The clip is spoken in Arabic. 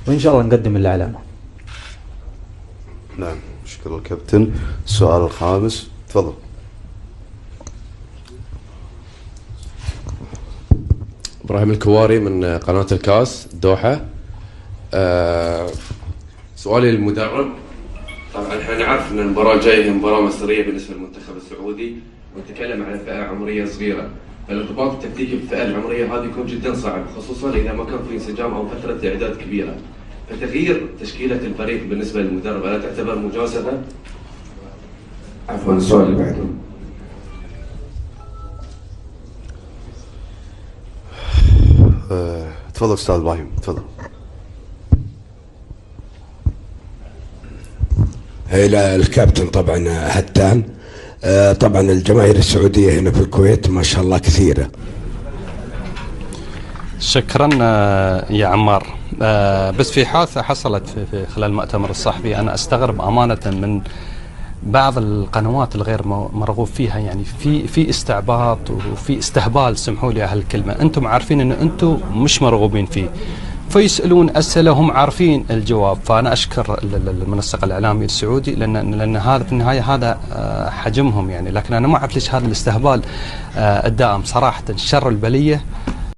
وإن شاء الله نقدم اللي علينا. نعم، شكرا الكابتن. السؤال الخامس، تفضل. إبراهيم الكواري من قناة الكاس الدوحة. سؤالي للمدرب، طبعا احنا نعرف ان المباراة الجاية هي مباراة مصيرية بالنسبة للمنتخب السعودي، ونتكلم على فئة عمرية صغيرة، فالانضباط التكتيكي في الفئة العمرية هذه يكون جدا صعب، خصوصا اذا ما كان في انسجام او فترة اعداد كبيرة. فتغيير تشكيلة الفريق بالنسبة للمدرب ألا تعتبر مجازفة؟ عفوا، السؤال اللي بعده. تفضل استاذ ابراهيم، تفضل. هي الكابتن طبعا هتان. طبعا الجماهير السعوديه هنا في الكويت ما شاء الله كثيره. شكرا يا عمار. بس في حادثه حصلت في خلال المؤتمر الصحفي، انا استغرب امانه من بعض القنوات الغير مرغوب فيها، يعني في استعباط وفي استهبال، سمحوا لي هالكلمه. انتم عارفين ان انتم مش مرغوبين فيه، فيسالون اسئله هم عارفين الجواب. فانا اشكر المنسق الاعلامي السعودي لان هذا في النهايه هذا حجمهم يعني، لكن انا ما اعرف ليش هذا الاستهبال الدائم صراحه. شر البليه